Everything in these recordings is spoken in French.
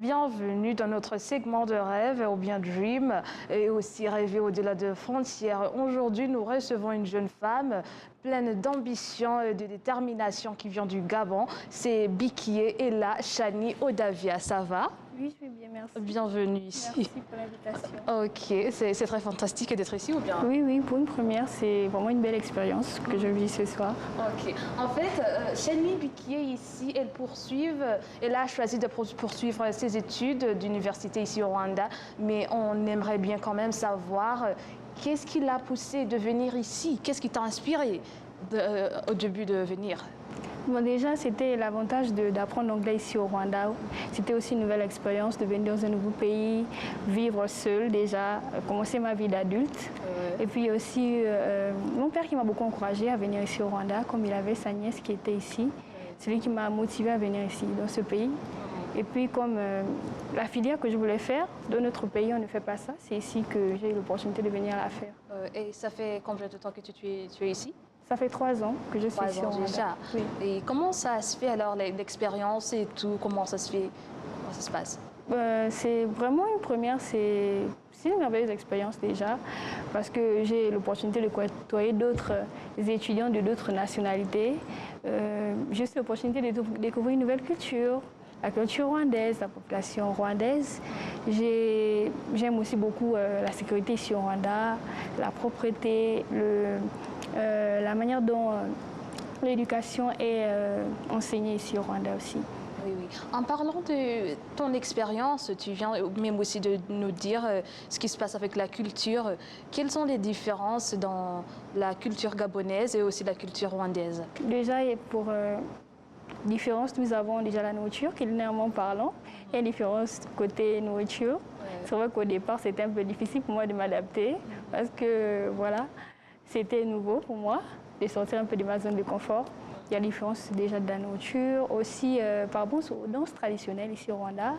Bienvenue dans notre segment de rêve ou bien Dream et aussi rêver au-delà de frontières. Aujourd'hui, nous recevons une jeune femme pleine d'ambition et de détermination qui vient du Gabon. C'est Bikie Ella Chani Odavia. Ça va? Oui, je vais bien, merci. Bienvenue ici. Merci pour l'invitation. Ok, c'est très fantastique d'être ici ou bien? Oui, pour une première, c'est vraiment une belle expérience que je vis ce soir. Ok. En fait, Chani Bikie ici, elle a choisi de poursuivre ses études d'université ici au Rwanda, mais on aimerait bien quand même savoir qu'est-ce qui l'a poussé de venir ici? Qu'est-ce qui t'a inspiré au début de venir? Bon, déjà, c'était l'avantage d'apprendre l'anglais ici au Rwanda. C'était aussi une nouvelle expérience de venir dans un nouveau pays, vivre seul déjà, commencer ma vie d'adulte. Et puis aussi, mon père qui m'a beaucoup encouragée à venir ici au Rwanda, comme il avait sa nièce qui était ici. C'est lui qui m'a motivée à venir ici, dans ce pays. Et puis, comme la filière que je voulais faire, dans notre pays, on ne fait pas ça. C'est ici que j'ai eu l'opportunité de venir la faire. Et ça fait combien de temps que tu es ici? Ça fait 3 ans que je suis ici au Rwanda. Déjà. Oui. Et comment ça se fait alors, l'expérience et tout? Comment ça se fait? Comment ça se passe? C'est vraiment une première, c'est une merveilleuse expérience déjà, parce que j'ai l'opportunité de côtoyer d'autres étudiants de d'autres nationalités. J'ai aussi l'opportunité de découvrir une nouvelle culture, la culture rwandaise, la population rwandaise. J'aime aussi beaucoup la sécurité ici au Rwanda, la propreté, la manière dont l'éducation est enseignée ici au Rwanda aussi. Oui. En parlant de ton expérience, tu viens même aussi de nous dire ce qui se passe avec la culture. Quelles sont les différences dans la culture gabonaise et aussi la culture rwandaise? Déjà, pour différence, nous avons déjà la nourriture, culinairement parlant. Il y a une différence côté nourriture. C'est vrai qu'au départ, c'était un peu difficile pour moi de m'adapter parce que, voilà, c'était nouveau pour moi de sortir un peu de ma zone de confort. Il y a la différence déjà de la nourriture, aussi par rapport aux danses traditionnelles ici au Rwanda,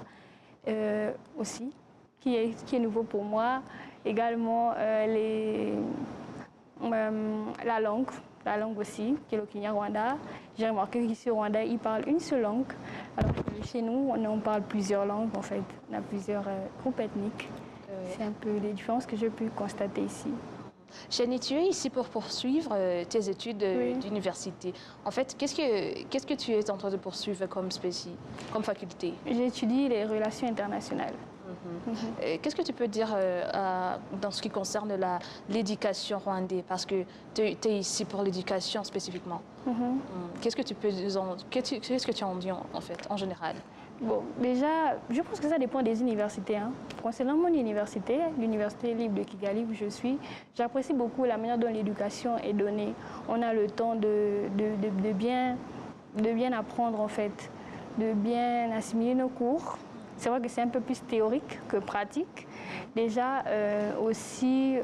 aussi, qui est nouveau pour moi. Également, la langue aussi, qui est le Kinyarwanda. J'ai remarqué qu'ici au Rwanda, ils parlent une seule langue, alors que chez nous, on parle plusieurs langues en fait. On a plusieurs groupes ethniques. C'est un peu les différences que j'ai pu constater ici. Chani, tu es ici pour poursuivre tes études d'université. En fait, qu'est-ce que tu es en train de poursuivre comme faculté? J'étudie les relations internationales. Qu'est-ce que tu peux dire dans ce qui concerne l'éducation rwandaise? Parce que tu es ici pour l'éducation spécifiquement. Qu'est-ce que tu en dis en fait, en général? Bon, déjà, je pense que ça dépend des universités. Concernant mon université, l'Université libre de Kigali où je suis, j'apprécie beaucoup la manière dont l'éducation est donnée. On a le temps de bien apprendre en fait, de bien assimiler nos cours. C'est vrai que c'est un peu plus théorique que pratique. Déjà, aussi,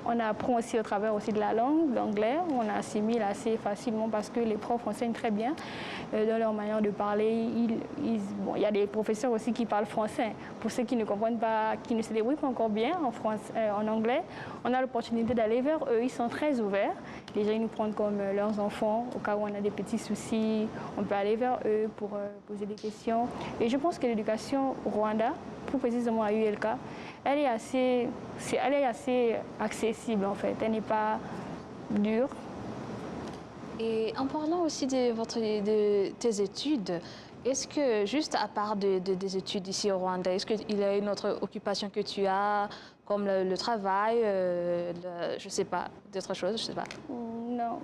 on apprend aussi au travers aussi de la langue, l'anglais. On assimile assez facilement parce que les profs enseignent très bien dans leur manière de parler. Il y a des professeurs aussi qui parlent français. Pour ceux qui ne comprennent pas, qui ne se débrouillent pas encore bien en anglais, on a l'opportunité d'aller vers eux. Ils sont très ouverts. Déjà, ils nous prennent comme leurs enfants. Au cas où on a des petits soucis, on peut aller vers eux pour poser des questions. Et je pense que l'éducation au Rwanda, plus précisément à ULK, elle est assez accessible en fait, elle n'est pas dure. Et en parlant aussi de tes études, est-ce que juste à part des études ici au Rwanda, est-ce qu'il y a une autre occupation que tu as, comme le travail, je ne sais pas, d'autres choses, je ne sais pas? Non.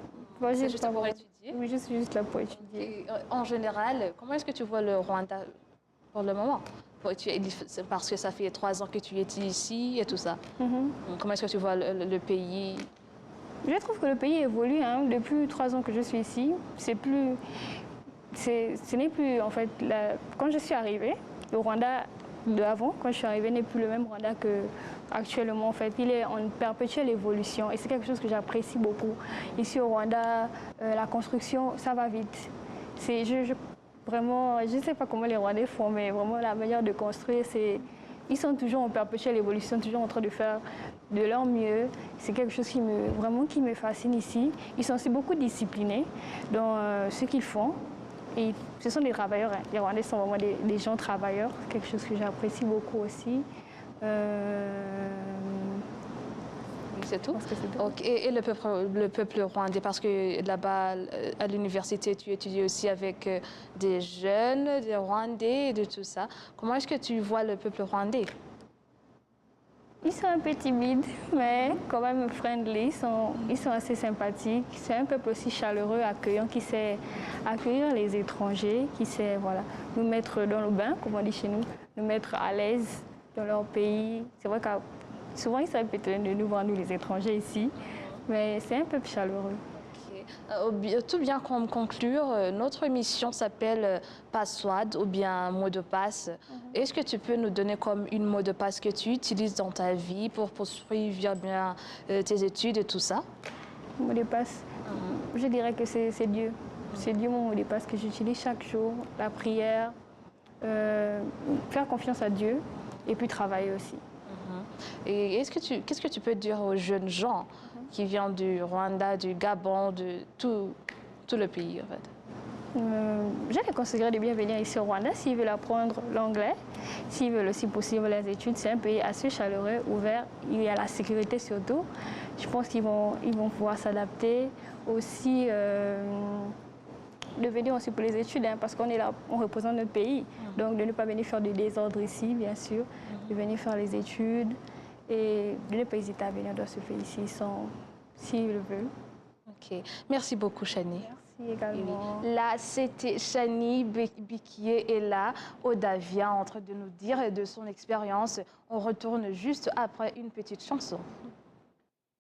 C'est juste pour étudier? Oui, je suis juste là pour étudier. Et, en général, comment est-ce que tu vois le Rwanda pour le moment? Parce que ça fait 3 ans que tu es ici et tout ça. Comment est-ce que tu vois le pays? Je trouve que le pays évolue. Depuis 3 ans que je suis ici, ce n'est plus, en fait, quand je suis arrivée, le Rwanda d'avant, quand je suis arrivée, n'est plus le même Rwanda qu'actuellement. En fait, il est en perpétuelle évolution et c'est quelque chose que j'apprécie beaucoup. Ici au Rwanda, la construction, ça va vite. Vraiment, je ne sais pas comment les Rwandais font, mais vraiment la manière de construire, ils sont toujours en perpétuelle évolution, toujours en train de faire de leur mieux. C'est quelque chose vraiment qui me fascine ici. Ils sont aussi beaucoup disciplinés dans ce qu'ils font. Et ce sont des travailleurs, hein. Les Rwandais sont vraiment des gens travailleurs, quelque chose que j'apprécie beaucoup aussi. C'est tout? C'est tout. Okay. Et le peuple rwandais, parce que là-bas, à l'université, tu étudies aussi avec des jeunes, des Rwandais et de tout ça. Comment est-ce que tu vois le peuple rwandais? Ils sont un peu timides, mais quand même friendly. Ils sont assez sympathiques. C'est un peuple aussi chaleureux, accueillant, qui sait accueillir les étrangers, qui sait nous mettre dans le bain, comme on dit chez nous, nous mettre à l'aise dans leur pays. C'est vrai que souvent, ils savent peut-être de nous voir, nous les étrangers ici, mais c'est un peuple chaleureux. Tout bien conclure, notre émission s'appelle Password ou bien mot de passe. Est-ce que tu peux nous donner comme une mot de passe que tu utilises dans ta vie pour poursuivre bien tes études et tout ça? Mot de passe, je dirais que c'est Dieu. C'est Dieu mon mot de passe que j'utilise chaque jour. La prière, faire confiance à Dieu et puis travailler aussi. Et qu'est-ce que tu peux dire aux jeunes gens qui viennent du Rwanda, du Gabon, de tout le pays en fait? Je les conseillerais de bien venir ici au Rwanda s'ils veulent apprendre l'anglais, s'ils veulent aussi poursuivre les études. C'est un pays assez chaleureux, ouvert, il y a la sécurité surtout. Je pense qu'ils vont pouvoir s'adapter aussi. De venir aussi pour les études, hein, parce qu'on est là, on représente notre pays. Donc de ne pas venir faire du désordre ici, bien sûr, de venir faire les études et de ne pas hésiter à venir dans ce pays-ci s'ils le veulent. Ok. Merci beaucoup, Chani. Merci également. Là, c'était Chani Bikié et là, Odavia, en train de nous dire de son expérience. On retourne juste après une petite chanson.